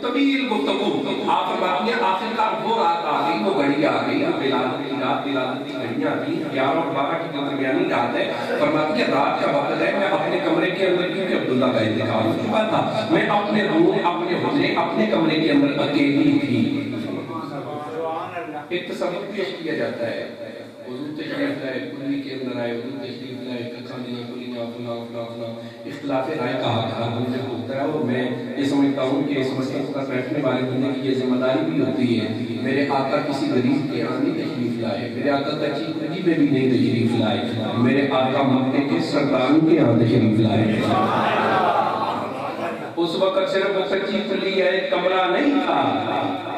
طویل گفتگو، آپ فرماتی ہیں آخرکار وہ رات آ گئی، وہ گھڑی آ گئی، ولادت کی رات، ولادت کی گھڑیاں تھیں، 11 اور 12 کی درمیانی رات ہے۔ فرماتی ہے رات کا وقت ہے، میں اپنے کمرے کے اندر، کیونکہ عبداللہ کا انتقال ہو چکا تھا، میں اپنے روم، اپنے حجرے، اپنے کمرے کے اندر اکیلی تھی۔ ایک تصور پیش کیا جاتا ہے، حضور تشریف لائے، کلی کے اندر آئے، حضور تشریف لائے، کھانے کلی نہ فلاں اختلاف رائے کہا تھا مجھے ہوتا ہے، اور میں یہ سمجھتا ہوں کہ اس مسئلے پر بیٹھنے والے بندے کی یہ ذمہ داری بھی ہوتی ہے۔ میرے آقا کسی غریب کے یہاں نہیں تشریف لائے، میرے آقا کچی کلی میں بھی نہیں تشریف لائے، میرے آقا مکے کے سرداروں کے یہاں تشریف لائے۔ اس وقت صرف کچی کلی ہے، کمرہ نہیں تھا۔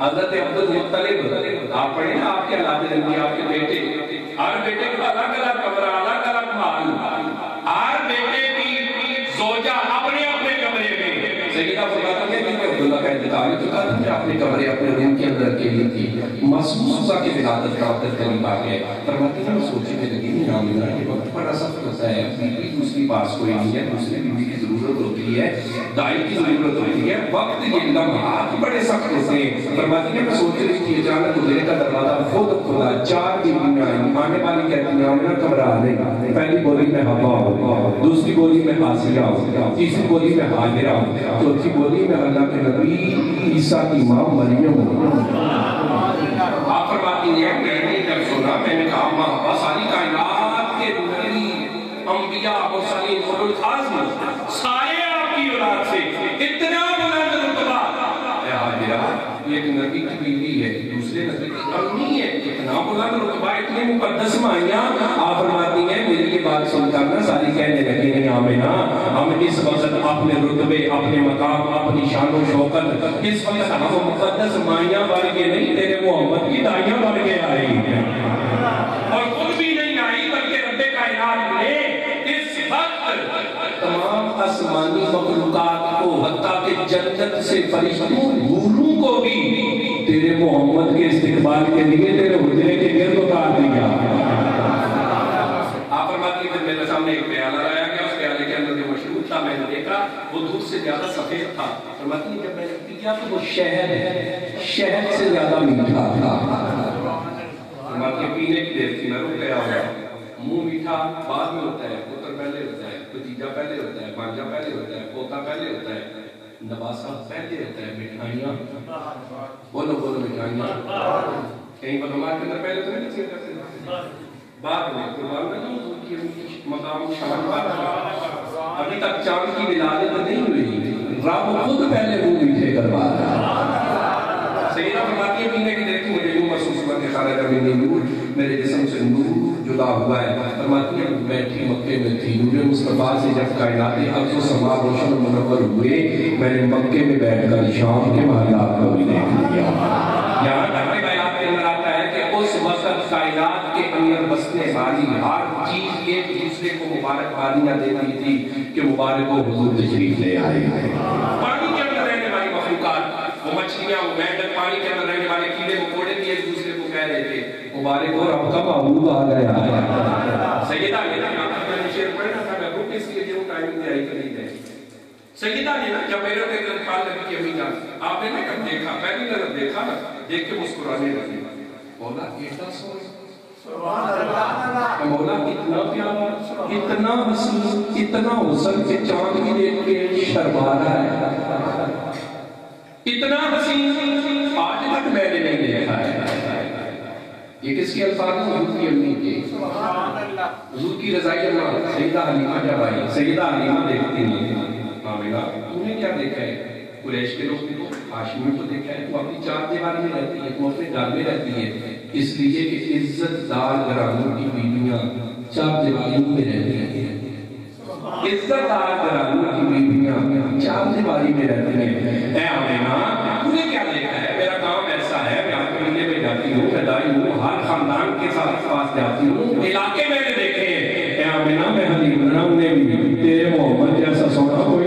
حضرت عبدالمطلب، آپ پڑھیں نا، آپ کے اولاد نبی، آپ کے بیٹے، ہر بیٹے کا الگ الگ کمرہ، الگ الگ محل، ہر بیٹے کی زوجہ اپنے اپنے کمرے میں۔ سیدہ فرماتی ہے کہ عبداللہ کا انتقال ہو چکا تھا، میں اپنے کمرے اپنے روم کے اندر اکیلی تھی، محسوس ہوا کہ ولادت کا وقت قریب آ گیا۔ فرماتی ہے میں سوچنے لگی نہیں آمینہ یہ وقت بڑا سخت ہوتا ہے، بیوی دوسری پاس کوئی نہیں ہے، دوسری بیوی کی ضرورت ہوتی ہے، دائی کی ضرورت ہوتی ہے، وقت یہ لمحات بڑے سخت ہوتے ہیں۔ فرماتی ہے میں سوچ رہی تھی، اچانک حجرے کا دروازہ خود کھلا، 4 بیویاں آئیں، آنے والی کہتی ہیں آمینہ گھبرا نہیں، پہلی بولی میں حوا ہوں، دوسری بولی میں آسیہ ہوں، تیسری بولی میں حاجرہ ہوں، چوتھی بولی میں اللہ کے نبی عیسیٰ کی ماں مریم ہوں۔ آپ فرماتی ہیں میں نے جب سنا، میں نے کہا ماں ساری کائنات کے نبی، انبیاء، مرسلین، اولو العزم سارے آپ کی اولاد سے اتنا بلند رتبہ، اے حاجرہ ایک نبی کی بیوی ہے، دوسرے نبی کی امی ہے، اتنا بلند رتبہ، اتنے مقدس مائیاں۔ آپ فرماتی ہیں میری یہ بات سن کر نا ساری کہنے لگی نہیں آمینہ ہم اس وقت اپنے رتبے، اپنے مقام، اپنی شان و شوکت، اس وقت ہم مقدس مائیاں بڑھ کے نہیں، تیرے محمد کی دائیاں بڑھ کے آئی ہیں، اور خود بھی نہیں آئی بلکہ رب کائنات نے اس وقت تمام آسمانی مخلوقات کو، حتیٰ کہ جنت سے فرشتوں حوروں کو بھی تیرے محمد کے استقبال کے لیے تیرے حجرے کے گرد اتار دیا۔ آپ فرماتی ہیں میرے سامنے ایک پیالہ لایا گیا، اس پیالے کے اندر جو مشروب تھا میں نے دیکھا وہ دودھ سے زیادہ سفید تھا۔ فرماتی ہیں جب میں نے پیا تو وہ شہد سے زیادہ میٹھا تھا۔ فرماتی ہیں پینے کی دیر تھی، میں رک گیا ہوا، منہ میٹھا بعد میں ہوتا ہے، پتر پہلے ہوتا ہے، بھتیجا پہلے ہوتا ہے، بھانجا پہلے ہوتا ہے، پوتا پہلے ہوتا ہے، نواسہ پہلے ہوتا ہے، مٹھائیاں بولو مٹھائیاں کہیں علماء کے اندر پہلے تو نہیں چیز کرتے، بعد میں قربان میں حضور کی مقام شان بات، ابھی تک چاند کی ولادت نہیں ہوئی، رب خود پہلے منہ میٹھے کروا رہا۔ سیدہ فرماتی ہے پینے کی دیکھی مجھے یوں محسوس ہوا کہ خارج منی نور، میرے جسم سے نور جدا ہوا ہے۔ فرماتی ہے بیٹھی مکے میں تھی، نور مصطفیٰ سے جب کائنات ارض و سما روشن و منور ہوئے، میں نے مکے میں بیٹھ کر شام کے محلات کو بھی دیکھ لیا۔ یہاں تک کہ بیات کے اندر آتا ہے کہ اس وقت کائنات کے اندر بسنے والی ہر چیز ایک دوسرے کو مبارکبادیاں دیتی تھی کہ مبارک ہو حضور تشریف لے آئے ہیں۔ پانی کے اندر رہنے والی مخلوقات، وہ مچھلیاں، وہ مینڈک، پانی کے اندر رہنے والے کیڑے مکوڑے بھی ایک دوسرے کو کہہ رہے تھے مبارک ہو رب کا محبوب آ گیا ہے۔ سیدہ نے نا میں نے شعر پڑھنا تھا، میں رک اس لیے جو ٹائم میں آئی کری ہے۔ سیدہ نے نا جب میرے کے انتقال نبی کی امی جان، آپ نے کب دیکھا، پہلی نظر دیکھا نا، دیکھ کے مسکرانے لگی، مولا اتنا مولا اتنا پیارا، اتنا حسین، اتنا حسن کہ چاند بھی دیکھ کے شرما رہا ہے، اتنا حسین آج تک میں نے نہیں دیکھا ہے۔ یہ کس کے الفاظ ہیں؟ حضور کی امی کے، حضور کی رضائی اللہ سیدہ حلیمہ جب آئی، سیدہ حلیمہ دیکھتی ہیں آمینہ تم نے کیا دیکھا ہے؟ قریش کے لوگ کو، ہاشمی کو دیکھا ہے، تو اپنی 4 دیواری میں رہتی ہے، تو اپنے گھر میں رہتی ہے، اس لیے کہ عزت دار گھرانوں کی بیویاں 4 دیواریوں میں رہتی ہیں، عزت دار گھرانوں کی بیویاں 4 دیواری میں رہتی ہیں۔ اے آمینہ تم نے کیا دیکھا ہے؟ میرا کام ایسا ہے، میں آپ کے ملنے میں جاتی ہوں، میں دائی ہوں، ہر خاندان کے ساتھ پاس جاتی ہوں، علاقے میں نے دیکھے ہیں۔ اے آمینہ میں حلیمہ نے بھی تیرے محمد جیسا سونا کوئی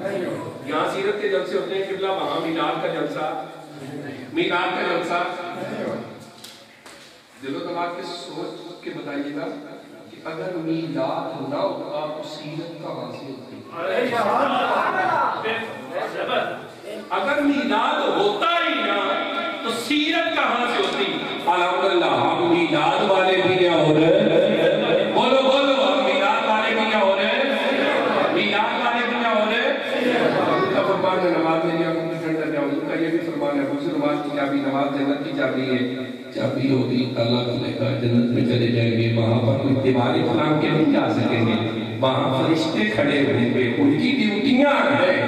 یہاں سیرت کے جلسے ہوتے ہیں قبلہ، وہاں میلاد کا جلسہ، میلاد کا جلسہ دل و دماغ کے سوچ کے بتائیے گا کہ اگر میلاد نہ ہوتا تو سیرت کہاں سے ہوتی؟ اگر میلاد ہوتا ہی نہ تو سیرت کہاں سے ہوتی؟ الحمدللہ ہم میلاد والے بھی کیا ہو رہے؟ بولو بولو، ہم میلاد والے بھی کیا ہو رہے؟ میلاد والے بھی کیا ہو رہے؟ اب فرمان ہے نماز میں یا کچھ ٹھنڈا کیا حضور کا یہ بھی فرمان ہے، دوسری نماز کی چابی، نماز جنت کی چابی ہے، چابی ہوگی اللہ کھلے گا، جنت میں چلے جائیں گے، وہاں پر کوئی دیوار اسلام کے نہیں جا سکیں گے، وہاں فرشتے کھڑے ہوں گے، ان کی ڈیوٹیاں ہیں۔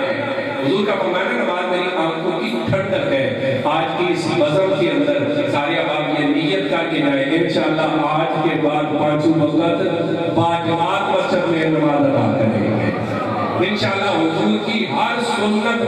حضور کا فرمان ہے نماز میری آنکھوں کی ٹھنڈک ہے۔ آج کی اس بزم کے اندر سارے اب یہ نیت کر کے جائیں، انشاءاللہ آج کے بعد 5 وقت باجماعت مسجد میں نماز ادا کریں گے انشاءاللہ۔ حضور کی ہر سنت